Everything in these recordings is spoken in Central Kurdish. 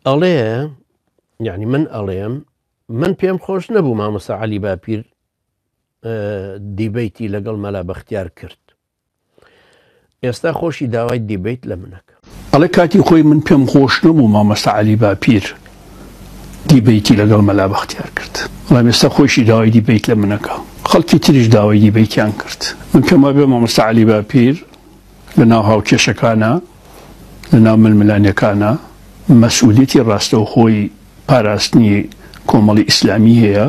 ئەڵێ یعنی من ئەڵێم من پێم خۆش نەبوو مامۆستا عەلی باپیر دیبەیتی لەگەڵ مەلا بەختیار کرد. ئێستا خۆشی داوای دیبەیت لە منەکە. ئەڵێ کاتی خۆی من پێم خۆش نەبوو مامۆستا عەلی باپیر دیبەیتی لەگەڵ مەلا بەختیار کرد. بەڵام ئێستا خۆشی داوای دیبەیت لە منەکە. خەڵکی تریش داوای دیبەیتیان کرد. من پێم وابێ مامۆستا عەلی باپیر لە ناو هاوکێشەکانە لە ناو ململانیەکانە مەسئولیەتی ڕاستەوخۆی پاراستنی کۆمەڵی ئیسلامی هەیە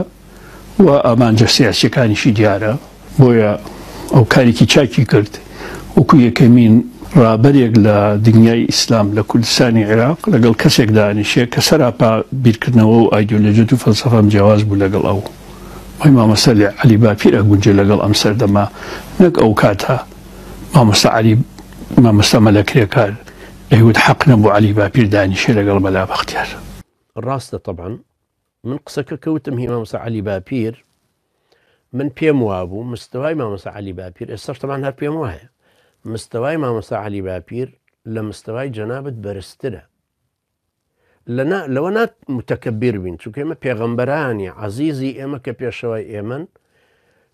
و ئامانجە سیاسیەکانیشی دیارە. بۆیە ئەو کارێکی چاکی کرد وەکو یەکەمین ڕابەرێک لە دنیای ئیسلام لە کوردستانی عێراق لەگەڵ کەسێک دانیشێ کە سەراپا بیرکردنەوە و ئایدۆلۆژیەت و فەلسەفەم جیاواز بوو لەگەڵ ئەو. وای مامۆستا عەلی باپیر ئەگونجێ لەگەڵ ئەم سەردەما نەک ئەو کاتە مامۆستا مەلەکرێکار ئەیوت حەق نەبوو عەلی باپیر دانیشێ لەگەڵ مەلا بەختیار. ڕاستە طبعا من قسەکە کەوتم هی مامۆستا عەلی باپیر من پێم وابوو مستەوای مامۆستا عەلی باپیر ئێستاش طبعا هەر پێم وایە مستەوای مامۆستا عەلی باپیر لە مستەوای جەنابەت بەرزترە. لەوە نات متەکەبیر بین چونکە ئێمە پێغەمبەرانی عەزیزی ئێمە کە پێشەوای ئێمەن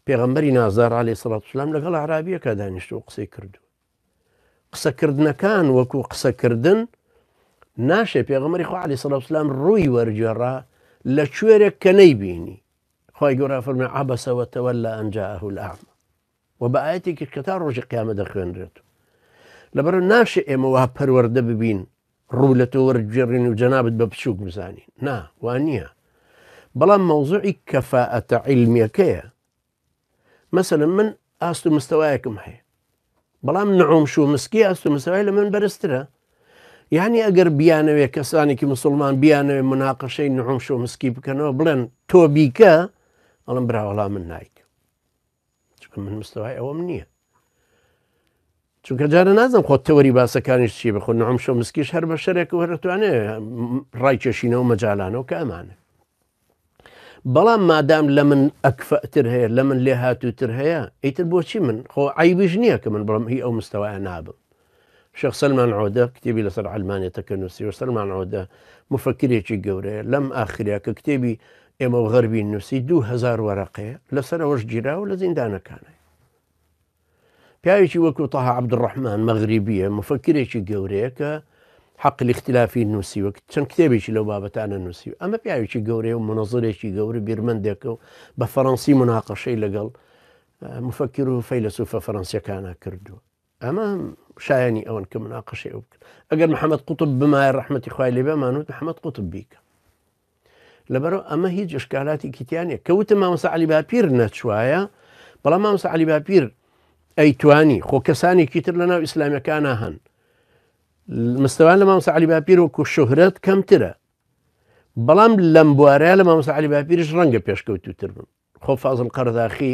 پێغەمبەری نازار عەلەیهی سەڵات وسەلام لەگەڵ ئەعرابیەکە دانیشتووە قسەی کردو. قسەکردنەکان وەکو قسەکردن ناشێ پێغەمبەری خوا عەلەیهی سەڵات وسەلام ڕووی وەرجێڕا لە کوێرێک کە نەیبینی. خوای گەورە فەرمێ عەبەسە وەتەوەلە ئەن جاءەهو الأعمى و بە ئاەتێکی کە تا ڕۆژی قیامەت دەخوێنرێت. لەبەرەوە ناشێ ئێمە وا پەروەردە ببین ڕوو لە تۆ وەرگێڕین و جەنابەت بە بچووک بزانین. نا وان نییە. بەڵام مەوزوعی کەفاءەتە عیلمیەکەیە. مەسەلەن من ئاست و مستەوایەکم هەیە بەڵام نعومش و مسکی ئاست و مستەوای لە من بەرزترە. یعنی ئەگەر بیانەوێ کەسانێکی مسلمان بیانەوێ مناقەشەی نعومش و مسکی بکەنەوە بڵێن تۆ بیکە ئەڵم براوەڵا من نایکە چونکە من مستەوای ئەوەم نییە. چونکە جارە نازم خۆ تەوەری باسەکانیش چی بخۆ نعومش و مسکیش هەر بە شەرێک و هەرتوانێ ڕای کێشینەوە مەجالانەوە کە ئەمانە. بەڵام مادام لە من ئەکفەتر هەیە لە من لێ هاتووتر هەیە ئیتر بۆچی من خۆ عیبیش نییە کە من بڵم هی ئەو مستەوایە نابم. شێخ سەلمان عەودە کتێبی لەسەر عەلمانیەتەکە نووسی و سەلمان عەودە مفەکرێکی گەورەیە لەم ئاخریا کە کتێبی ئێمە و غەربی نووسی 2000 وەرەقەیە لەسەر ئەوەش گیراوە لە زیندانەکانە. پیاوێکی وەکو تەها عەبدوڕەحمان مەغریبیە مفەکرێکی گەورەیە کە حەق الاختلافی نووسی وەک چەند کتێبێکی لەو بابەتانە نووسی. ئەمە پیاوێکی گەورەیە و منەزەرێکی گەورە بیرمەندێکە و بە فەڕەنسی مناقەشەی لەگەڵ مفەکر و فەیلسوفە فەڕەنسیەکانە کردووە. ئەمە شایانی ئەوەن کە مناقەشەی ئەو بکەن. ئەگەر محەممەد قوتب بمایە ڕەحمەتی خوای لێ بێمانوت محەممەد قوتب بیکە. لەبەرەوە ئەمە هیچ ئشکالاتی کیتیانە کەوتە مامۆستا عەلی باپیر نەچوایە بەڵام مامۆستا عەلی باپیر ئەیتوانی خۆ کەسانێکی تر لەناو ئیسلامیەکانە هەن مستەوان لە مامۆستا عەلی باپیر وەکو شوهرەت کەمترە بەڵام لەم بوارەیە لە مامۆستا عەلی باپیرش ڕەنگە پێشکەوتوتر بن. خۆ فازڵ قەرداخی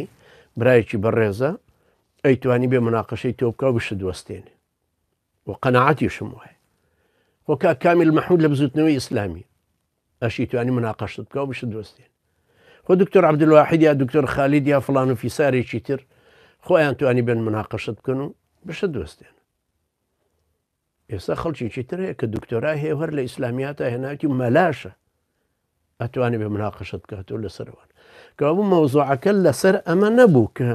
برایەکی بەڕێزە ئەیتوانی بێ مناقەشەی تۆ بکە و بشت وەستێنێ و قەنەعەتیشم وایە. خۆ کامیل مەحموود لە بزوتنەوەی ئیسلامی ئەشی توانی مناقەشت بکە و بشت وەستێن. خۆ دکتۆر عەبدولواحید یا دکتۆر خالید یا فڵان و فیسارێکی تر خۆیان توانی بێن مناقەشت بکەن و بشت وەستێن. ئێستا خەڵکیی تر هەیە کە دکتۆرای هەیە هەر لە ئیسلامیاتە هێناوی و مەلاشە ئەتوانێ بێ مناقەشت بکاتەوە لەسەرەوەن کە بوو مەوزوعەکە لەسەر ئەمە نەبوو کە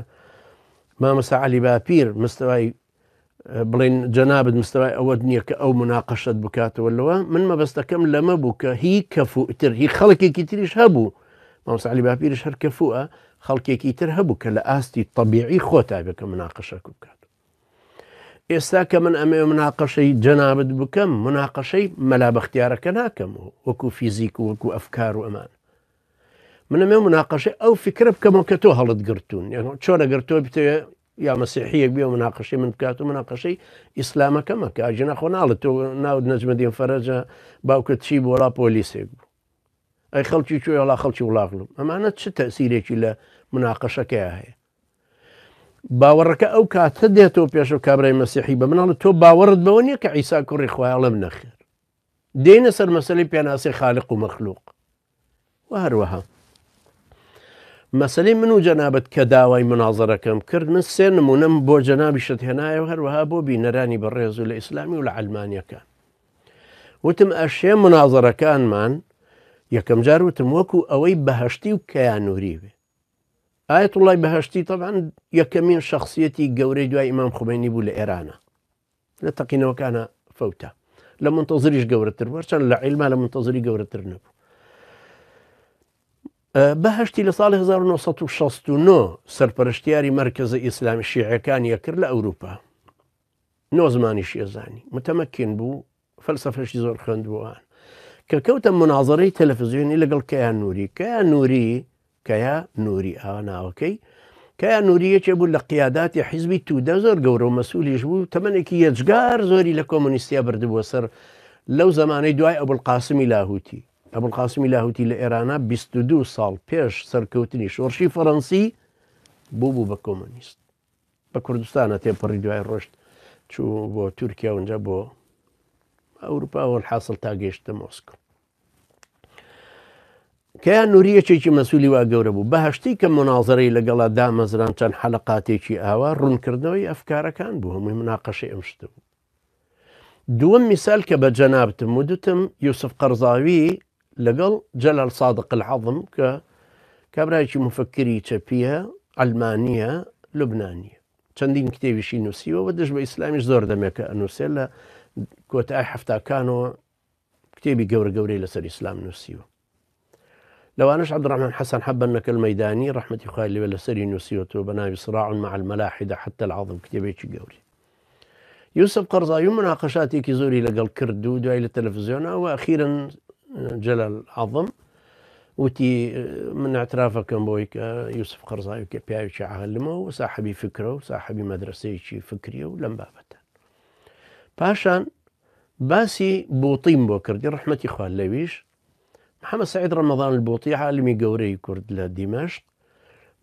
مامۆستا عەلی باپیر مستەوای بڵێن جەنابەت مستەوای ئەوە نییە کە ئەو مناقەشت بکاتەوە لەوە من مەبەستەکەم لەمە بوو کە هی کەفوتر هی خەڵکێکی تریش هەبوو مامۆستا عەلی باپیرش هەر کەفووە خەڵکێکی تر هەبوو کە لە ئاستی طەبیعی خۆتا بێ کە مناقەشەک بکات. ئێستا کە من ئەمێ مناقەشەی جەنابەت بکەم مناقەشەی مەلا بەختیارەکە ناکەم وەکو فیزیک و وەکو ئەفکار و ئەمان من ئەمێ مناقەشەی ئەو فکرە بکەمەوە کە تۆ هەڵت گرتوون چۆن ئەگەر تۆ بتەوێ یا مەسیحیەک بێ و مناقەشەی من بکات و مناقەشەی ئیسلامەکە مەکە ئاژینە خۆ ناڵێت تۆ ناود نەجمەدین فەرەجە باوکت چی بوو وەڵا پۆلیسێک بوو ئەی خەڵکی کوێ وەڵا خەڵکی وڵاغڵم ئەمانە چ تەسیرێکی لە مناقەشەکەیە هەیە. باوەڕەکە ئەو کاتە دێتەوە پێش و کابرای مەسیحی بە مناڵ تۆ باوەڕت بەوە نییە کە عیسا کوڕی خوایەڵم نەخێر دێنە سەر مەسەلەی پێناسی خالق و مەخلوق و هەروەها مەسەلەی من و جەنابەت کە داوای منازەرەکەم کرد من سێ نمونەم بۆ جەنابی شت هێنایە و هەروەها بۆ بینەرانی بەڕێز و لە ئیسلامی و لە عەلمانیەکان وتم ئەشێ منازەرەکانمان یەکەم جار وتم وەکو ئەوەی بەهەشتی و کەیانووری بێ. ئایەت وڵای بەهەشتی طبعا یەکەمین شخصیەتی گەورەی دوای ئیمام خومینی بوو لە ئێرانە، لە تەقینەوەکانە فەوتە، لە منتەزریش گەورەتر وەرچەند لە عیلما لە منتەزری گەورەتر نەبوو. بەهەشتی لە ساڵی 1969 سەرپەرشتیاری مەرکەزە ئیسلامی شیعەکانیە کرد لە ئەوروپا. نۆ زمانی شێزانی متەمەکن بوو، فەلسەفەشی زۆر خوێندبووان کە کەوتە منازەرەی تەلەڤیزیۆنی لەگەڵ کەیانووری. کەیا نووری ئاوا ناوەکەی کەیا نووری یەکێ بوو لە قیاداتی حیزبی توودە زۆر گەورە و مەسئولیش بوو، تەمەنێکی یەجگار زۆری لە کۆمۆنیستیا بردبووە سەر لەو زمانەی دوای ئەبوڵقاسمی لاهوتی. ئەبوڵقاسمی لاهوتی لە ئێرانە 22 ساڵ پێش سەرکەوتنی شۆڕشی فەڕەنسی بوو بە کۆمۆنیست. بە کوردستانە تێپەڕی دوای ڕۆشت چوو بۆ تورکیا اونجا بۆ ئەوروپا وەڵحاصل تا گەیشتە مۆسکۆ. کەیان نووری یەکێکی مەسئولی وا گەورە بوو. بەهەشتی کە منازەرەی لەگەڵا دامەزران چەند حەلەقاتێکی ئاوا ڕوونکردنەوەی ئەفکارەکان بوو، هەمووی مناقەشەی ئەم شتە بوو. دووەم میسال کە بە جەنابتم وتم یوسف قەرزاوی لەگەڵ جەلال سادق العەظم کە کابرایکی مفکری چەپیە ئەلمانیە لوبنانیە، چەندین کتێویشی نووسیوە و دژ بە ئیسلامیش زۆر دەمێکە ئەنووسێ لە کۆتای هەفتاکانەوە کتێبی گەورە گەورەی لەسەر ئیسلام نووسیوە. لەوانش عەبدوڕەحمان حەسەن حەبەنەکە المەیدانی ڕەحمەتی خوای لێوێ لەسەری نووسیوەتەوە بە ناوی صراع مع المەلاحدە حتى العەظم کتێبێکی گەوری. یوسف قەرزاوی مناقەشاتێکی زۆری لەگەڵ کرد و دوای لە تەلەڤیزیۆنە و ئەخیرن جەلال عەظم وتی من اعترافەکەم بۆی کە یوسف قەرزاوی کە پیاوێکی عالمە و ساحەبی فکرە و ساحەبی مەدرسەیەکی فکریە و لەم بابەتە. پاشان باسی بوتیم بۆ کردی ڕەحمەتی خوا لەویش. محەممەد سعید ڕەمەضان البوطی عالمی گەورەی کورد لە دیمەشق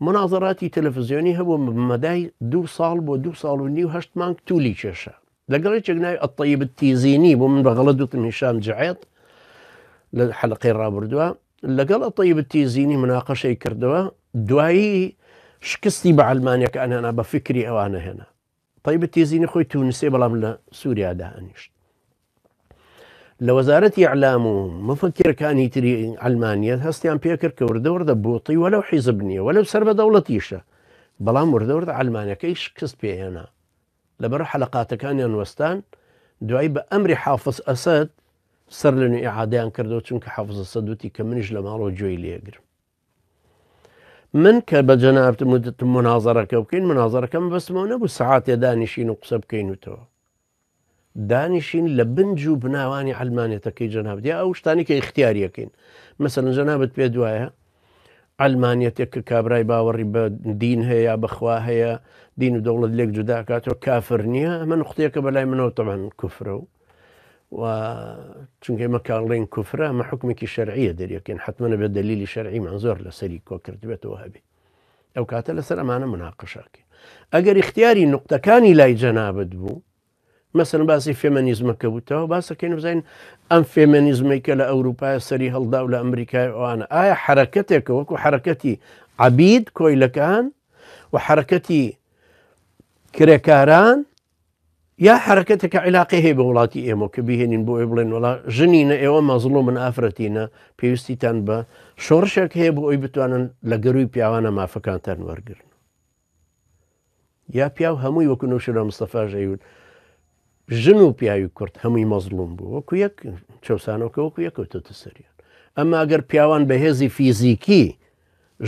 منازەراتی تەلەڤیزیۆنی هەبوو مەدای 2 ساڵ بۆ 2 ساڵ و نیو 8 مانگ توولی کێشە لەگەڵ یەکێک ناوی ئەطەیب التیزینی بۆ من بەغەڵەت دوتم هیشام جەعێت لە حەلەقەی ڕابردووە لەگەڵ ئەطەیب التیزینی مناقەشەی کردەوە، دوایی شکستی بە عەلمانیەکە ئەنهێنا بە فکری ئەوانە هێنا. طەیب التیزینی خۆی تونسێ بەڵام لە سووریادا ئەنیشت. لە وەزارەتی ئیعلام و مفکرەکانی تری ئەلمانیەت هەستیان پێکرد کە وردە بوتی وەلەو حیزب نییە وەلەو سەر بە دەوڵەتیشە، بەڵام وردە ئەلمانیەکەی شکست پێهێنا لەبەر حەلەقاتەکانیان وەستان. دوایی بە ئەمری حافظ ئەسەد سەر لە نوێ ئیعادەیان کردەوە چونکە حافظ ئەسەد وتی کە منیش لە ماڵەوە گوێی لێگرم. من کە بە جەنابتم وتم منازەرەکە بکەین، منازەرەکەم بەسمەوە نەبوو سەعاتێ دانیشین و قسە بکەینوتەوە، دانیشین لە بنج و بناوانی ئەلمانیەتەکەی جەنابەت ئەو شتانی کە اختیاریەکەین. مەسەڵەن جەنابەت پێ دوایە ئەلمانیەتێک کە کابرای باوەڕی بە دین هەیە بەخوا هەیە، دین و دەوڵەت لێک جوداکاتەوە کافر نییە، ئەمە نقطەیەکە بەلای منەوە تەبەن کوفرە و چونکە ئێمە کاڵێن کوفرە ئەمە حکمێکی شەرعیە دەریەکەین، حتممە بێت دەلیلی شەرعیمان زۆر لەسەری کۆکردبێتەوە هەبێ. ئەو کاتە لەسەر ئەمانە مناقەشاکەین. ئەگەر اختیاری نقطەکانی لای جەنابەت بوو، مەسەن باسی فێمەنیزمەکە بووتەوە باسەکەین بزین ئەم فێمەنیزمی کە لە ئەوروپای سەری هەڵدا و لە ئەمریکای ئەوانە ئایا حرەکەتێکە وەکو حرەکەتی عەبید کۆیلەکان و حرەکەتی کرێکاران، یا حرەکەتێکە عیلاقی هەیە بە وڵاتی ئێمە کە بیهێنین بۆ ئێ بڵێن وەڵا ژنینە ئێوە مەزڵوم من ئافرەتینە پێویستیتان بە شۆڕشێک هەیە بۆ ئەوی بتوانن لە گەروی پیاوانە مافەکانتان وەرگرن، یا پیاو هەمووی وەکو نوشرە مستەفا ژەیود ژن و پیاوی کورد هەمووی مەزڵوم بوو وەکو یەک چەسانەوەکە وەکو یەکەوتە سەریان. ئەمما ئەگەر پیاوان بەهێزی فیزیکی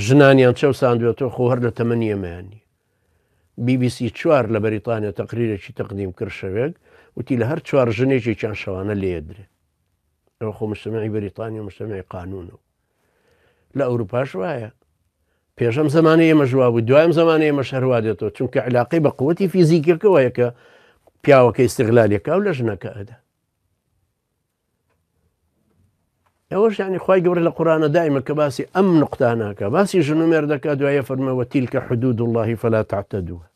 ژنانیان چەساندوێتەوە خۆ هەر لە تەمەنی ئەمەیانی. BBC 4 لە بەریتانیا تەقریرێکی تەقدیم کرد شەوێک وتی لە هەر 4 ژنێکێکیان شەوانە لێدرێ. ئەوە خۆ مجتەمەعی بەریتانیا مجتەمەعی قانونەوە. لە ئەوروپاش وایە پێشەم زمانەی ئێمە ژوا بوو، دوایم زمانەی ئێمە هەروە دێتەوە، چونکە عیلاقی بە قووەتی فیزیکەکەوەیە کە پیاوەکە ئیستیغلالێکا و لە ژنەکە ئەدا. ئەوەش یعنی خوای گەورە لە قورئانە دائیمە کە باسی ئەم نقطاناکە، باسی ژن و مێردەکە، دوایە فەرمێ وەتیلکە حدود الله فلا تعتدوها.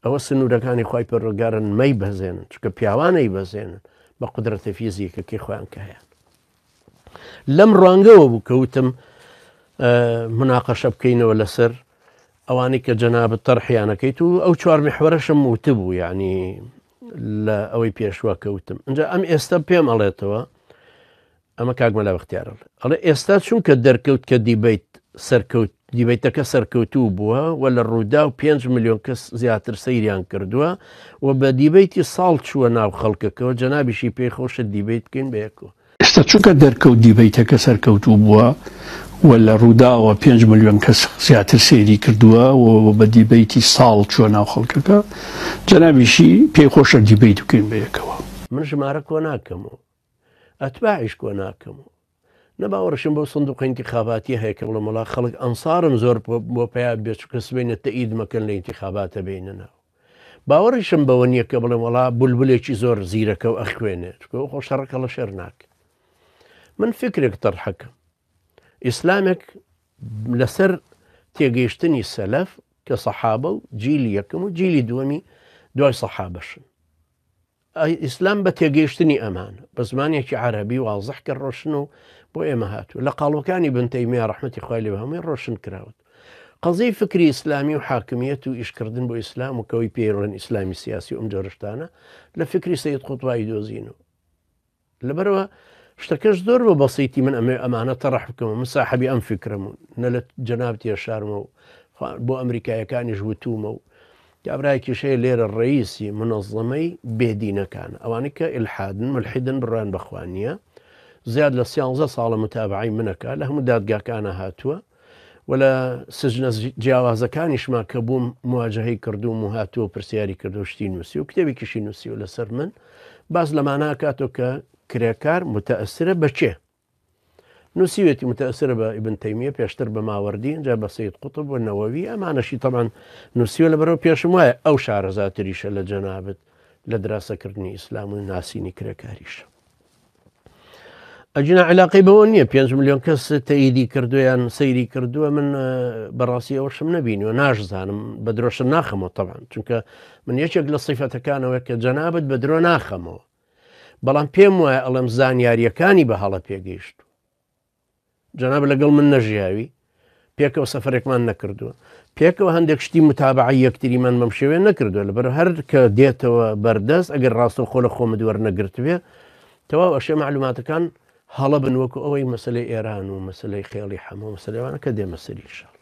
ئەوە سنوورەکانی خوای پەروەردگارن مەی بەزێنن، چونکە پیاوانەی بەزێنن بە قودرەتە فیزیکەکەی خۆیان کە هەیە. لەم ڕوانگەوە بوو کەوتم مناقەشە بکەینەوە لەسەر ئەوانەی کە جەنابەت تەرحیانەکەیت و ئەو 4 میحوەرەشم وتبوو، یعنی لە ئەوەی پێشوا کەوتم اینجا ئەم ئێستا پێم ئەڵێتەوە ئەمە کاکمەلا بەختیارە ئەڵێ ئێستا چونکە دەرکەوت کە دیبیت سەرکەوت دیبیتەکە سەرکەوتوو بووە و لە ڕوودا و 5 ملیۆن کەس زیاتر سەیریان کردووە و بە دیبیتی ساڵ چووە ناو خەڵکەکەەوە جەنابیشی پێی خۆشە دیبیت بکەین بەیەکەوە ئێستا چونکە دەرکەوت دیبیتەکە سەرکەوتوو بووە و لە ڕووداوە 5 ملیۆن کەس زیاتر سێری کردووە و بە دیبیتی ساڵ چووە ناو خەڵکەکە جەنابیشی پێی خۆشە دیبیت بکەین بەیەکەوە من ژمارە کۆ ناکەمەوە ئەتباعیش کۆ ناکەمەوە نەباوەڕشم بەو سندوق انتخاباتی هەیە کە بڵێم وڵا خەڵک ئەنسارم زۆر بۆ پێیا بێت چکە سبێنە تەئید مەکەن لە انتخاباتە بینە ناو باوەڕیشم بەوە نییە کە بڵێم وڵا بولبولێکی زۆر زیرەکە و ئەخوێنێت چکە خۆ شەڕەکە لە شەر ناکە من فکرێک تەرحەکەم ئیسلامێک لەسەر تێگەیشتنی سەلەف کە سەحابە و جیلی یەکەم و جیلی دووەمی دوای سەحابەشن ئیسلام بە تێگەیشتنی ئەمانە بە زمانێکی عەرەبی واضح کە ڕۆشن و بۆ ئێمە هاتووە لە قاڵەکانی ابن تەیمیە ڕەحمەتی خوای لێ هەمووی ڕۆشن کراوە قەزەی فکری ئیسلامی و حاکمیەت و ئیشکردن بۆ ئیسلام و کەوەی پێڕێن ئیسلامی سیاسی و ئەم جۆرەشتانە لە فکری سەید قوتبایی دۆزینەوە لەبەرەوە شتەکەش زۆر بە بەسیتی من ئەمانە تەڕەح بکەمەوە من ساحەبی ئەم فکرم و نە لە جەناب تێشارمە و بۆ ئەمریکایەکانیش وتومە و کابراایکی شەیە لێرە ڕئیسی منەظەمەی بێدینەکان ئەوانەی کە ئیلحادن ملحیدن بڕوان بەخوانیە زیاد لە 13 ساڵە متابعی منەکە لە هەموو دادگاکانە هاتووە و لە سجنە جیاوازەکانیشما کە بووم مواجهەی کردووم و هاتووە پرسیاری کردو شتی نووسی و کتێبێکیشی نووسی و لەسەر من باز لەمانە کاتۆ کە کرێکار متەئەسرە بەچێ نووسیوێتی متەئەسرە بە ئیبن تەیمیە پێشتر بە ماوەردی اینجا بە سەید قوتب و نەوەوی ئەمانەشی تەمان نووسیوە لەبەرەوە پێشم وایە ئەو شارەزاتریشە لە جەنابەت لە دراسەکردنی ئیسلام و ناسینی کرێکاریشە ئەجنا علاقەی بەوە نییە 5 ملیۆن کەس تەئیدی کردویان سەیری کردووە من بەڕاستی ئەوشم نەبینی و ناشزانم بە درۆشم ناخەمەوە تەبان چونکە من یەکێک لە سیفەتەکانەوە کە جەنابەت بە درۆ ناخەمەوە بەڵام پێم وایە ئەڵەم زانیاریەکانی بە هەڵە پێگەیشت جەناب لەگەڵ من نەژیاوی پێکەوە سەفەرێکمان نەکردووە پێکەوە هەندێک شتی متابعی یەکتریمان بەم شێوێ نەکردووە لەبەر هەر کە دێتەوە بەردەست ئەگەر ڕاستە خۆ لە خۆمە دووەرنەگرتوێ تەواو ئەشێ معلوماتەکان هەڵە بن وەکو ئەوەی مەسلەی ئێران و مەسلەی خێڵی حەمە و مەسلەوانە کە دێمە سەری ئینشاءالله